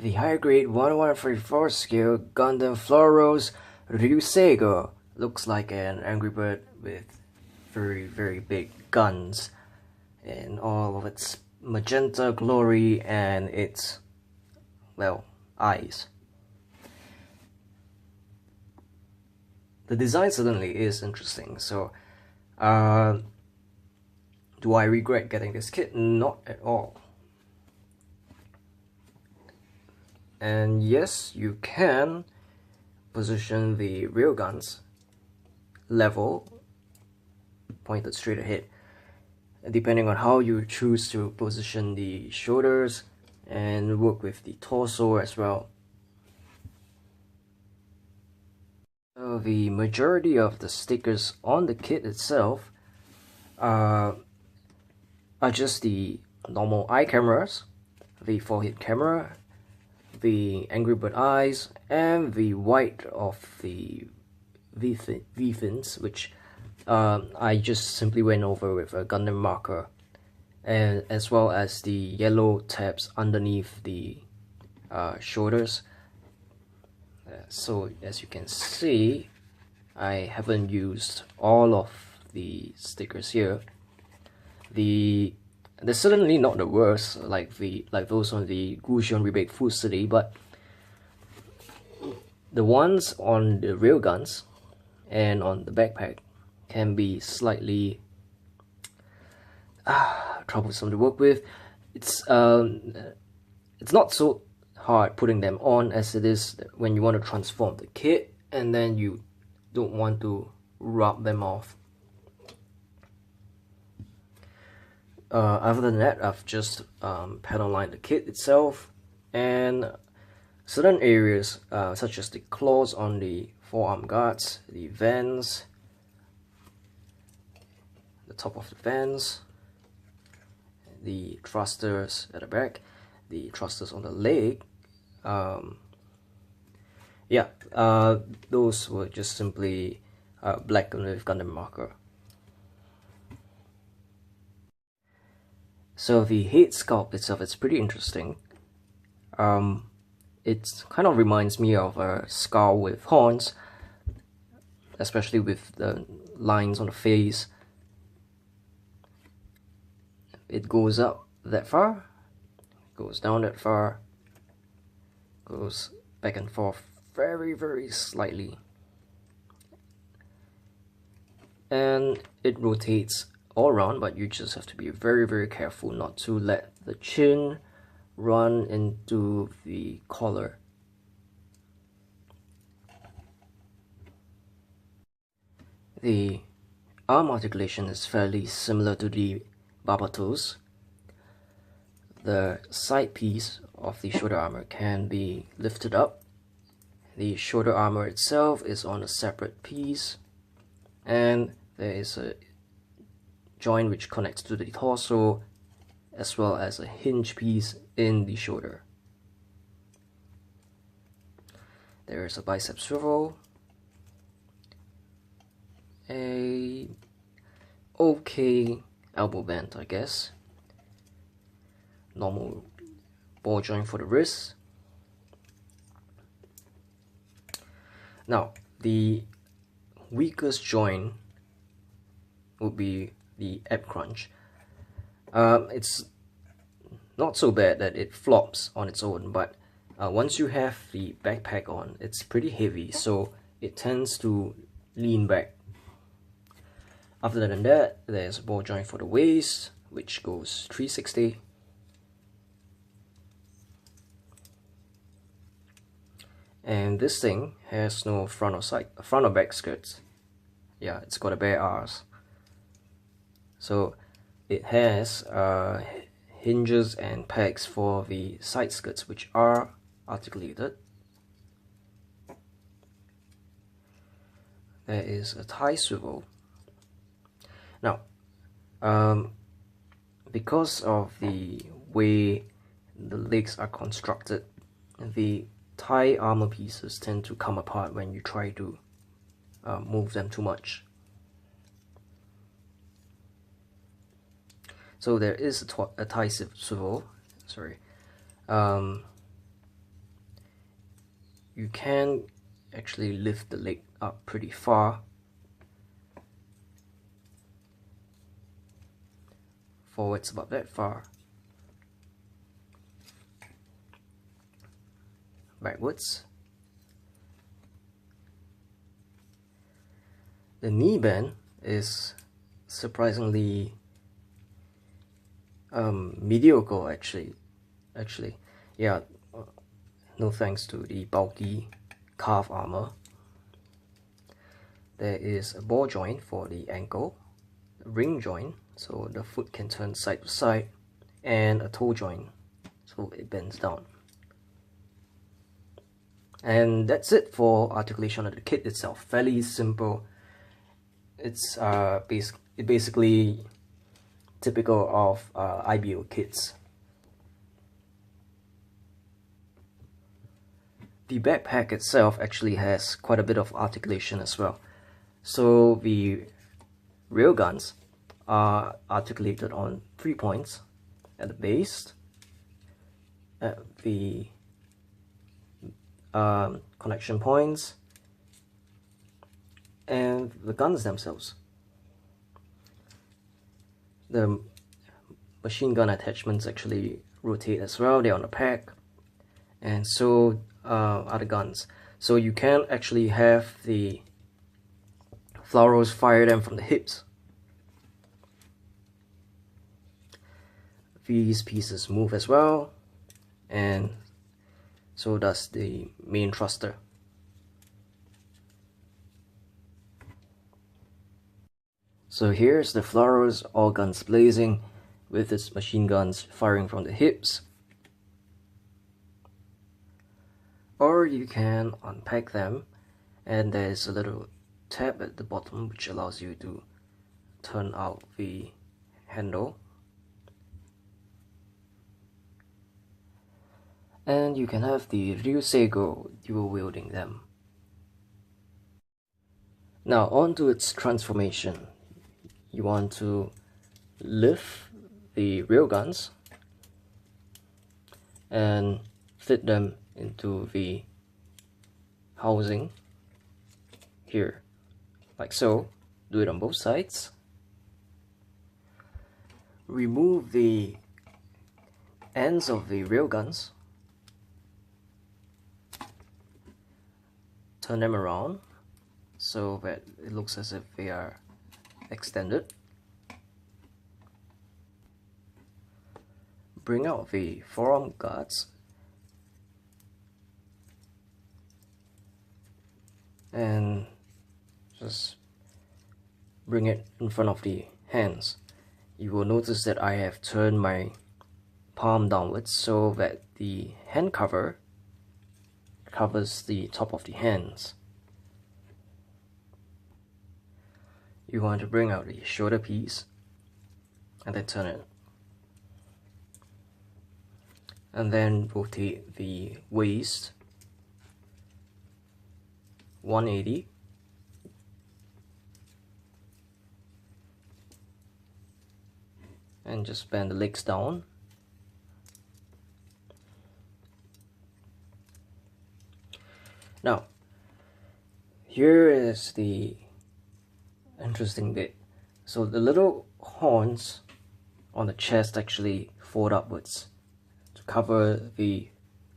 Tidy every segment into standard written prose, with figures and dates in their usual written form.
The higher grade 1134 scale Gundam Flauros Ryusei-Go looks like an Angry Bird with very big guns in all of its magenta glory and its, well, eyes. The design certainly is interesting, so do I regret getting this kit? Not at all. And yes, you can position the railguns level, pointed straight ahead, depending on how you choose to position the shoulders and work with the torso as well. So the majority of the stickers on the kit itself are just the normal eye cameras, the forehead camera, the Angry Bird eyes, and the white of the V-fins, which I just simply went over with a Gundam marker, and as well as the yellow tabs underneath the shoulders. So as you can see, I haven't used all of the stickers here. They're certainly not the worst, like those on the Gusion Rebate Food City, but the ones on the railguns and on the backpack can be slightly troublesome to work with. It's not so hard putting them on as it is when you want to transform the kit and then you don't want to rub them off. Other than that, I've just panel lined the kit itself, and certain areas such as the claws on the forearm guards, the vents, the top of the vents, the thrusters at the back, the thrusters on the leg, those were just simply blackened with Gundam marker. So the head sculpt itself is pretty interesting. It kind of reminds me of a skull with horns, especially with the lines on the face. It goes up that far, goes down that far, goes back and forth very slightly, and it rotates all around, but you just have to be very careful not to let the chin run into the collar. The arm articulation is fairly similar to the Babatos. The side piece of the shoulder armor can be lifted up. The shoulder armor itself is on a separate piece, and there is a joint which connects to the torso, as well as a hinge piece in the shoulder. There is a bicep swivel, a okay elbow band, I guess, normal ball joint for the wrist. Now, the weakest joint would be the ab crunch. It's not so bad that it flops on its own, but once you have the backpack on, it's pretty heavy, so it tends to lean back. Other than that, there's a ball joint for the waist, which goes 360. And this thing has no front or back skirts. Yeah, it's got a bare arse. So it has hinges and pegs for the side skirts, which are articulated. There is a thigh swivel. Now, because of the way the legs are constructed, the thigh armor pieces tend to come apart when you try to move them too much. So there is a thigh swivel, sorry, you can actually lift the leg up pretty far. Forwards about that far. Backwards. The knee bend is surprisingly mediocre actually. Yeah, no thanks to the bulky calf armor. There is a ball joint for the ankle, a ring joint so the foot can turn side to side, and a toe joint so it bends down. And that's it for articulation of the kit itself. Fairly simple. It's basically typical of IBO kits. The backpack itself actually has quite a bit of articulation as well. So the railguns are articulated on 3 points: at the base, at the connection points, and the guns themselves. The machine gun attachments actually rotate as well. They're on the pack, and so are the guns. So you can actually have the Flauros fire them from the hips. These pieces move as well, and so does the main thruster. So here's the Flauros, all guns blazing, with its machine guns firing from the hips. Or you can unpack them, and there's a little tab at the bottom which allows you to turn out the handle. And you can have the Ryusei-Go dual wielding them. Now onto its transformation. You want to lift the railguns and fit them into the housing here, like so. Do it on both sides. Remove the ends of the railguns. Turn them around so that it looks as if they are extended. Bring out the forearm guards and just bring it in front of the hands. You will notice that I have turned my palm downwards so that the hand cover covers the top of the hands. You want to bring out the shoulder piece and then turn it, and then rotate the waist 180, and just bend the legs down. Now here is the interesting bit. So the little horns on the chest actually fold upwards to cover the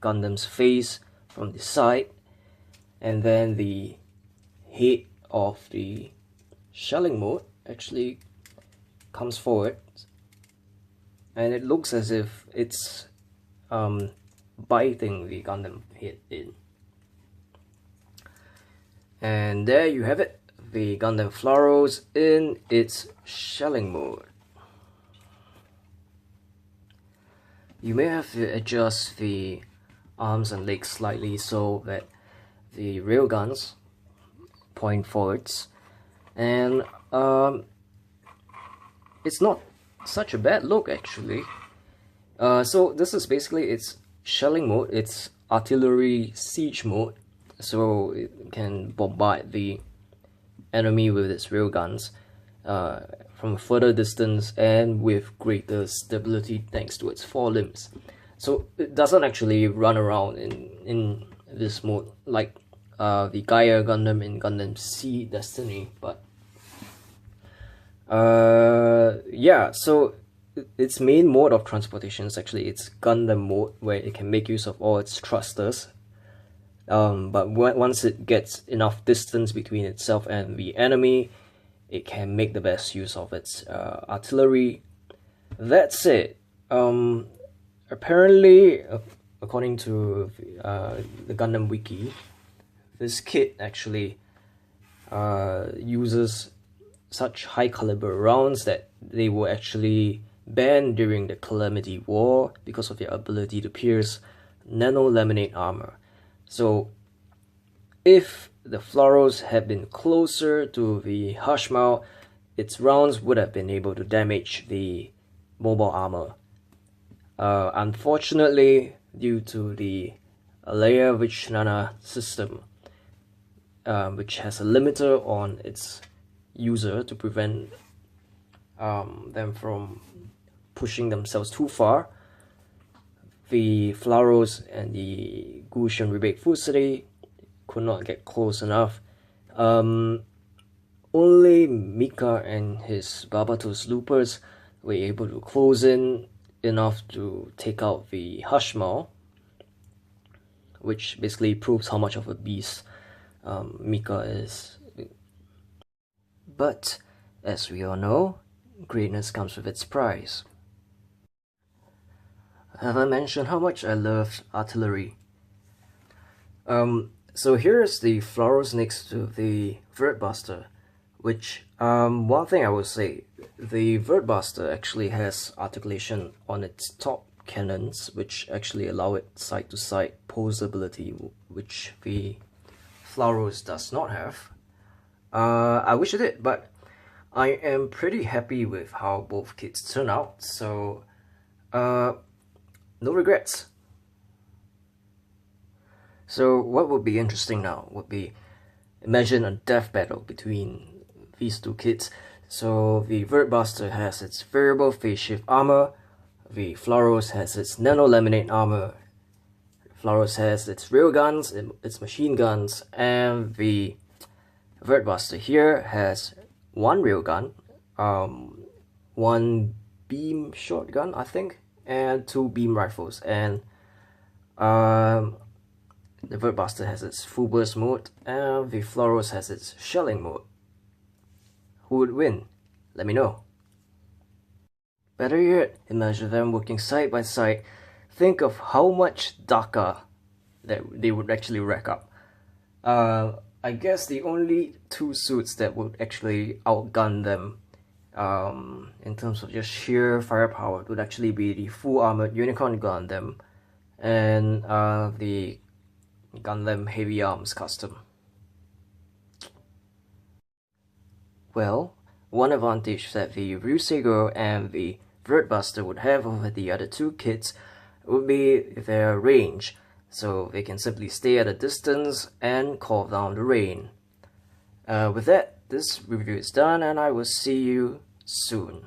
Gundam's face from the side, and then the head of the shelling mode actually comes forward, and it looks as if it's biting the Gundam head in. And there you have it, the Gundam Flauros in its shelling mode. You may have to adjust the arms and legs slightly so that the railguns point forwards, and it's not such a bad look actually. So this is basically its shelling mode, its artillery siege mode, so it can bombard the enemy with its railguns from a further distance and with greater stability thanks to its forelimbs. So it doesn't actually run around in this mode, like the Gaia Gundam in Gundam Sea Destiny. But yeah, so its main mode of transportation is actually its Gundam mode, where it can make use of all its thrusters. But once it gets enough distance between itself and the enemy, it can make the best use of its artillery. That's it. Apparently, according to the Gundam Wiki, this kit actually uses such high caliber rounds that they were actually banned during the Calamity War because of their ability to pierce nano-laminate armor. So if the Flauros had been closer to the Hashmal, its rounds would have been able to damage the mobile armor. Unfortunately, due to the Alea Vichnana system, which has a limiter on its user to prevent them from pushing themselves too far, the Flauros and the Gushan Rebate Fusari could not get close enough. Only Mika and his Barbatos Loopers were able to close in enough to take out the Hashmal, which basically proves how much of a beast Mika is. But, as we all know, greatness comes with its price. Have I mentioned how much I loved artillery? So here's the Flauros next to the Vertbuster, which, one thing I will say, the Vertbuster actually has articulation on its top cannons, which actually allow it side-to-side posability, which the Flauros does not have. I wish it did, but I am pretty happy with how both kits turn out, so no regrets. So what would be interesting now would be, imagine a death battle between these two kits. So the Vertbuster has its variable phase shift armor, the Flauros has its nano-laminate armor, Flauros has its railguns, its machine guns, and the Vertbuster here has one railgun, one beam shotgun, I think, and two beam rifles. And the Vertbuster has its full burst mode, and the Flauros has its shelling mode. Who would win? Let me know. Better yet, imagine them working side by side. Think of how much Daka that they would actually rack up. I guess the only two suits that would actually outgun them in terms of just sheer firepower would actually be the full armored Unicorn Gundam and the Gundam Heavy Arms Custom. Well, one advantage that the Ryusei-Go and the Vertbuster would have over the other two kits would be their range, so they can simply stay at a distance and call down the rain. With that, this review is done, and I will see you soon.